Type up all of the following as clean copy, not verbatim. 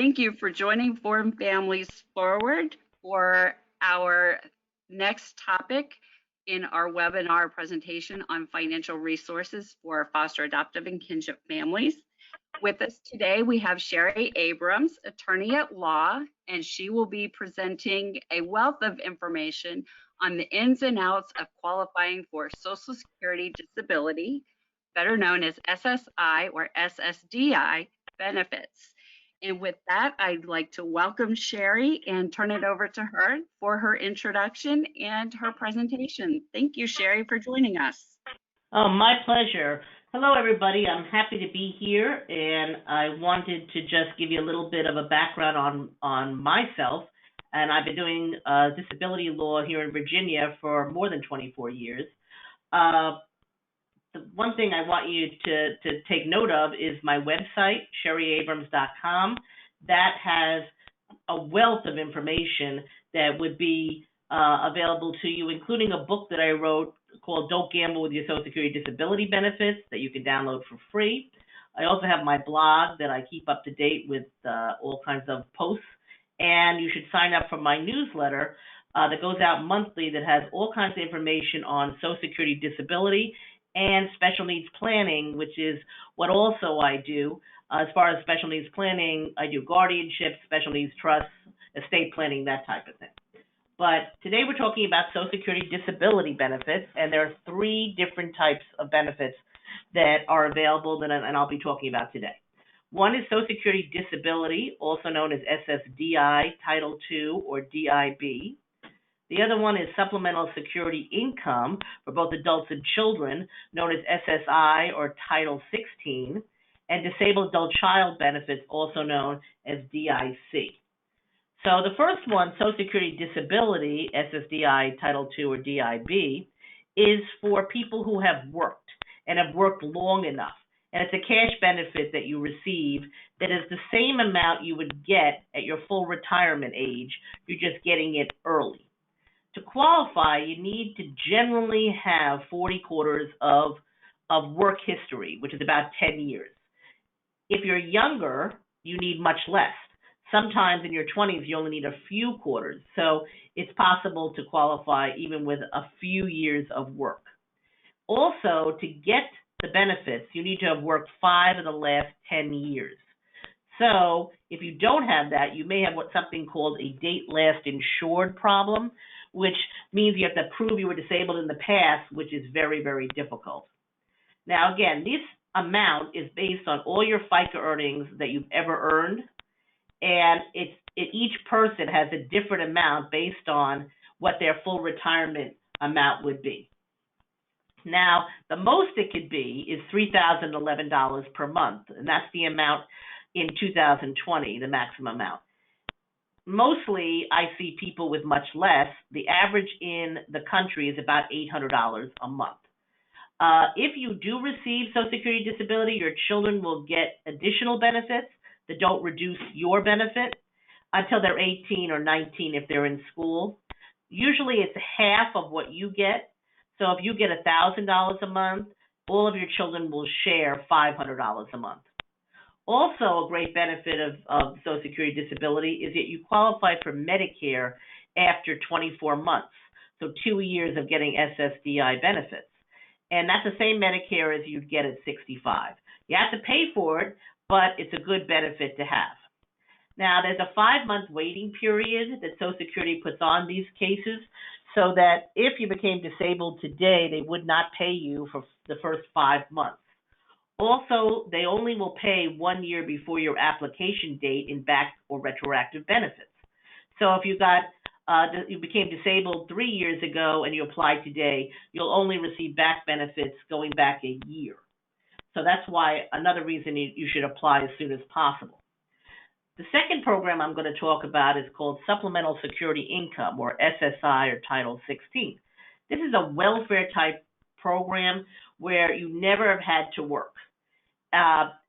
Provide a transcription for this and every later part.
Thank you for joining Forum Families Forward for our next topic in our webinar presentation on financial resources for foster, adoptive, and kinship families. With us today, we have Sheri Abrams, attorney at law, and she will be presenting a wealth of information on the ins and outs of qualifying for Social Security disability, better known as SSI or SSDI benefits. And with that, I'd like to welcome Sheri and turn it over to her for her introduction and her presentation. Thank you, Sheri, for joining us. Oh, my pleasure. Hello, everybody. I'm happy to be here, and I wanted to just give you a little bit of a background on myself. And I've been doing disability law here in Virginia for more than 24 years. The one thing I want you to take note of is my website, SheriAbrams.com. That has a wealth of information that would be available to you, including a book that I wrote called Don't Gamble with Your Social Security Disability Benefits that you can download for free. I also have my blog that I keep up to date with all kinds of posts. And you should sign up for my newsletter that goes out monthly that has all kinds of information on Social Security disability and special needs planning, which is what also I do. As far as special needs planning, I do guardianship, special needs trusts, estate planning, that type of thing. But today we're talking about Social Security disability benefits, and there are three different types of benefits that are available and I'll be talking about today. One is Social Security disability, also known as SSDI, Title II, or DIB. The other one is Supplemental Security Income for both adults and children, known as SSI or Title XVI, and Disabled Adult Child Benefits, also known as DIC. So the first one, Social Security disability, SSDI, Title II, or DIB, is for people who have worked and have worked long enough. And it's a cash benefit that you receive that is the same amount you would get at your full retirement age. You're just getting it early. To qualify, you need to generally have 40 quarters of work history, which is about 10 years. If you're younger, you need much less. Sometimes in your 20s, you only need a few quarters. So it's possible to qualify even with a few years of work. Also, to get the benefits, you need to have worked 5 of the last 10 years. So if you don't have that, you may have something called a date last insured problem, which means you have to prove you were disabled in the past, which is very, very difficult. Now, again, this amount is based on all your FICA earnings that you've ever earned, and each person has a different amount based on what their full retirement amount would be. Now, the most it could be is $3,011 per month, and that's the amount in 2020, the maximum amount. Mostly, I see people with much less. The average in the country is about $800 a month. If you do receive Social Security disability, your children will get additional benefits that don't reduce your benefit until they're 18 or 19 if they're in school. Usually it's half of what you get. So if you get $1,000 a month, all of your children will share $500 a month. Also, a great benefit of Social Security disability is that you qualify for Medicare after 24 months, so 2 years of getting SSDI benefits. And that's the same Medicare as you'd get at 65. You have to pay for it, but it's a good benefit to have. Now, there's a 5-month waiting period that Social Security puts on these cases so that if you became disabled today, they would not pay you for the first 5 months. Also, they only will pay 1 year before your application date in back or retroactive benefits. So if you became disabled 3 years ago and you applied today, you'll only receive back benefits going back a year. So that's why another reason you should apply as soon as possible. The second program I'm going to talk about is called Supplemental Security Income, or SSI, or Title XVI. This is a welfare type program where you never have had to work.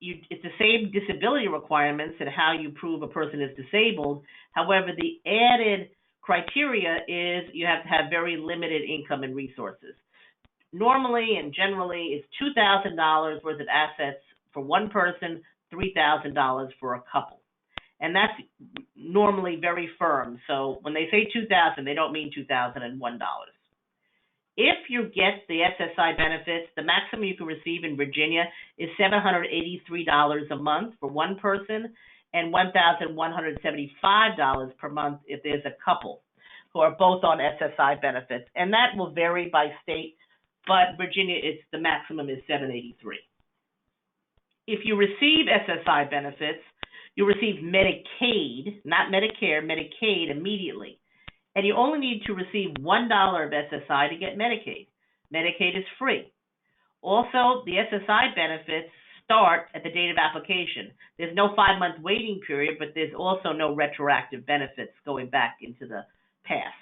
It's the same disability requirements and how you prove a person is disabled. However, the added criteria is you have to have very limited income and resources. Normally and generally, it's $2,000 worth of assets for one person, $3,000 for a couple. And that's normally very firm. So when they say $2,000, they don't mean $2,001. If you get the SSI benefits, the maximum you can receive in Virginia is $783 a month for one person and $1,175 per month if there's a couple who are both on SSI benefits. And that will vary by state, but Virginia, the maximum is $783. If you receive SSI benefits, you receive Medicaid, not Medicare, Medicaid immediately. And you only need to receive $1 of SSI to get Medicaid. Medicaid is free. Also, the SSI benefits start at the date of application. There's no 5-month waiting period, but there's also no retroactive benefits going back into the past.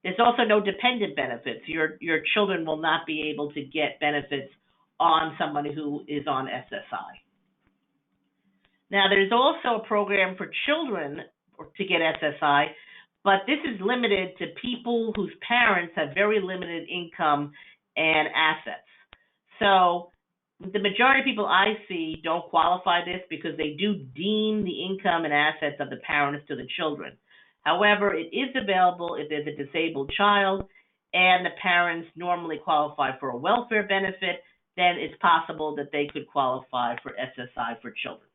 There's also no dependent benefits. Your children will not be able to get benefits on somebody who is on SSI. Now, there's also a program for children to get SSI, but this is limited to people whose parents have very limited income and assets. So the majority of people I see don't qualify this because they do deem the income and assets of the parents to the children. However, it is available if there's a disabled child and the parents normally qualify for a welfare benefit, then it's possible that they could qualify for SSI for children.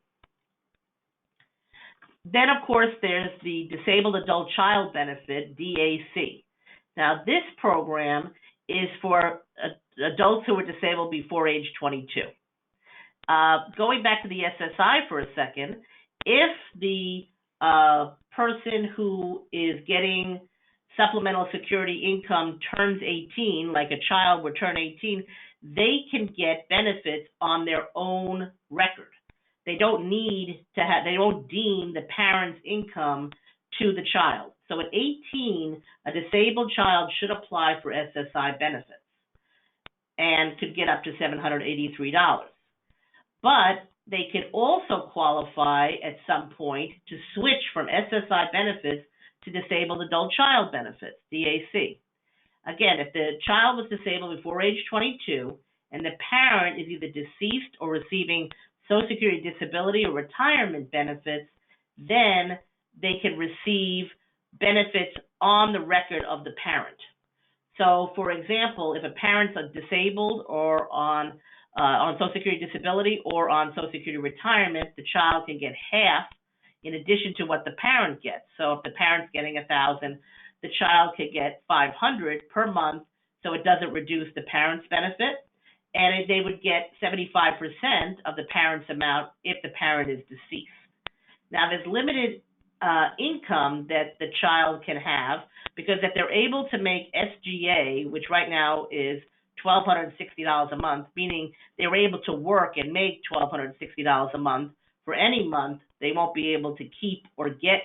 Then, of course, there's the Disabled Adult Child Benefit, DAC. Now, this program is for adults who are disabled before age 22. Going back to the SSI for a second, if the person who is getting Supplemental Security Income turns 18, like a child would turn 18, they can get benefits on their own record. They don't need to have, they don't deem the parent's income to the child. So at 18, a disabled child should apply for SSI benefits and could get up to $783. But they could also qualify at some point to switch from SSI benefits to Disabled Adult Child Benefits, DAC. Again, if the child was disabled before age 22 and the parent is either deceased or receiving Social Security disability or retirement benefits, then they can receive benefits on the record of the parent. So, for example, if a parent's disabled or on Social Security disability or on Social Security retirement, the child can get half in addition to what the parent gets. So if the parent's getting $1,000, the child could get $500 per month, so it doesn't reduce the parent's benefit. And they would get 75% of the parent's amount if the parent is deceased. Now, there's limited income that the child can have because if they're able to make SGA, which right now is $1,260 a month, meaning they're able to work and make $1,260 a month for any month, they won't be able to keep or get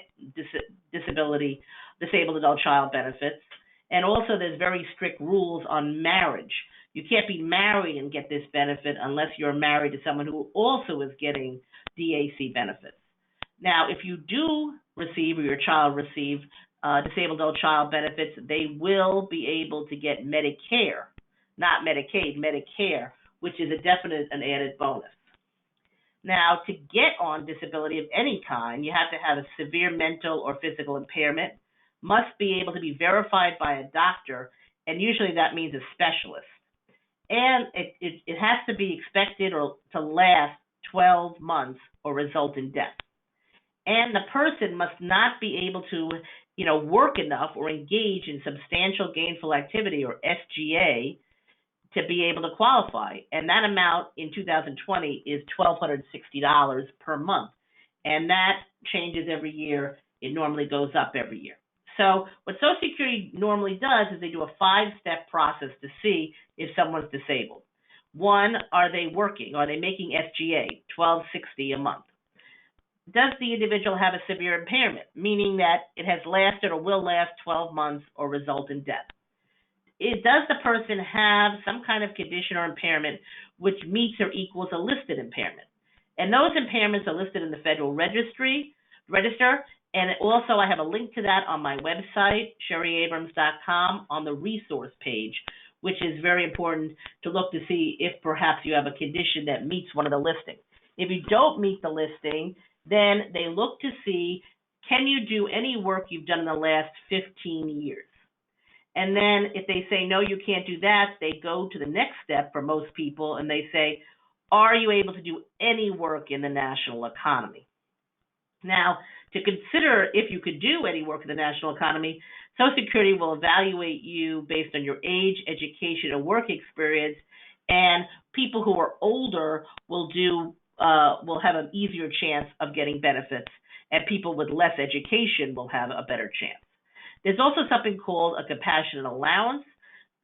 disabled adult child benefits. And also there's very strict rules on marriage. You can't be married and get this benefit unless you're married to someone who also is getting DAC benefits. Now, if you do receive or your child receive disabled adult child benefits, they will be able to get Medicare, not Medicaid, Medicare, which is a definite and added bonus. Now, to get on disability of any kind, you have to have a severe mental or physical impairment, must be able to be verified by a doctor, and usually that means a specialist. And it has to be expected or to last 12 months or result in death. And the person must not be able to, work enough or engage in substantial gainful activity or SGA to be able to qualify. And that amount in 2020 is $1,260 per month. And that changes every year. It normally goes up every year. So what Social Security normally does is they do a 5-step process to see if someone's disabled. One, are they working? Are they making SGA, $1,260 a month? Does the individual have a severe impairment, meaning that it has lasted or will last 12 months or result in death? Does the person have some kind of condition or impairment which meets or equals a listed impairment? And those impairments are listed in the Federal Register, and also I have a link to that on my website, SheriAbrams.com, on the resource page, which is very important to look to see if perhaps you have a condition that meets one of the listings. If you don't meet the listing, then they look to see, can you do any work you've done in the last 15 years? And then if they say, no, you can't do that, they go to the next step for most people, and they say, are you able to do any work in the national economy? Now, to consider if you could do any work in the national economy, Social Security will evaluate you based on your age, education, and work experience, and people who are older will have an easier chance of getting benefits, and people with less education will have a better chance. There's also something called a compassionate allowance.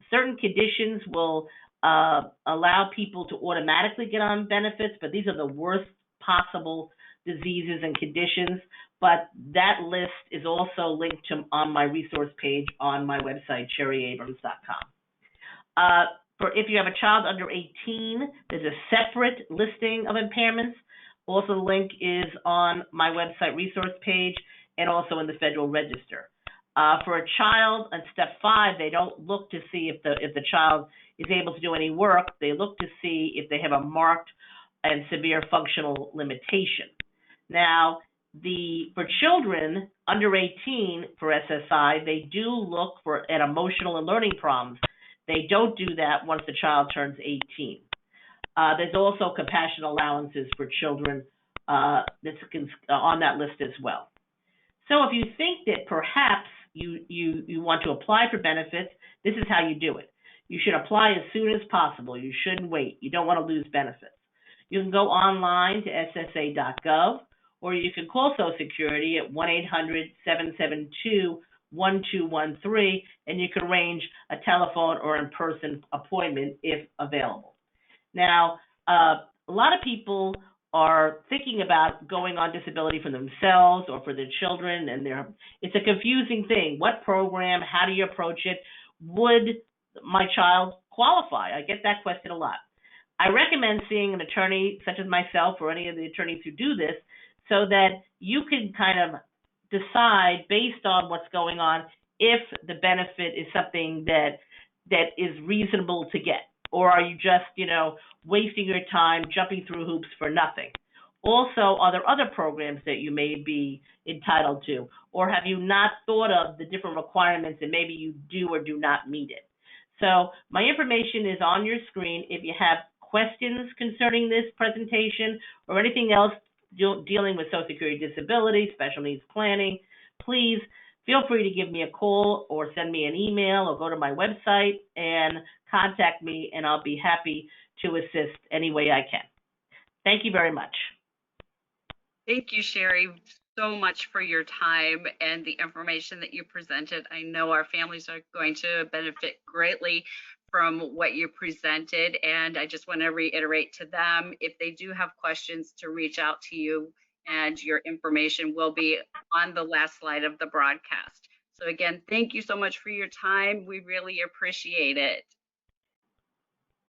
Certain conditions will allow people to automatically get on benefits, but these are the worst possible diseases and conditions. But that list is also linked to on my resource page on my website, SheriAbrams.com. If you have a child under 18, there's a separate listing of impairments. Also, the link is on my website resource page and also in the Federal Register. For a child on step 5, they don't look to see if the child is able to do any work. They look to see if they have a marked and severe functional limitation. Now, for children under 18 for SSI, they do look at emotional and learning problems. They don't do that once the child turns 18. There's also compassionate allowances for children that's on that list as well. So if you think that perhaps you want to apply for benefits, this is how you do it. You should apply as soon as possible. You shouldn't wait. You don't want to lose benefits. You can go online to ssa.gov, or you can call Social Security at 1-800-772-1213, and you can arrange a telephone or in-person appointment if available. Now, a lot of people are thinking about going on disability for themselves or for their children, and it's a confusing thing. What program? How do you approach it? Would my child qualify? I get that question a lot. I recommend seeing an attorney such as myself or any of the attorneys who do this so that you can kind of decide based on what's going on if the benefit is something that is reasonable to get, or are you just, wasting your time jumping through hoops for nothing? Also, are there other programs that you may be entitled to, or have you not thought of the different requirements and maybe you do or do not meet it? So my information is on your screen. If you have questions concerning this presentation or anything else dealing with Social Security disability, special needs planning, please feel free to give me a call or send me an email or go to my website and contact me, and I'll be happy to assist any way I can. Thank you very much. Thank you, Sheri, so much for your time and the information that you presented. I know our families are going to benefit greatly from what you presented, and I just want to reiterate to them, if they do have questions, to reach out to you, and your information will be on the last slide of the broadcast. So again, thank you so much for your time. We really appreciate it.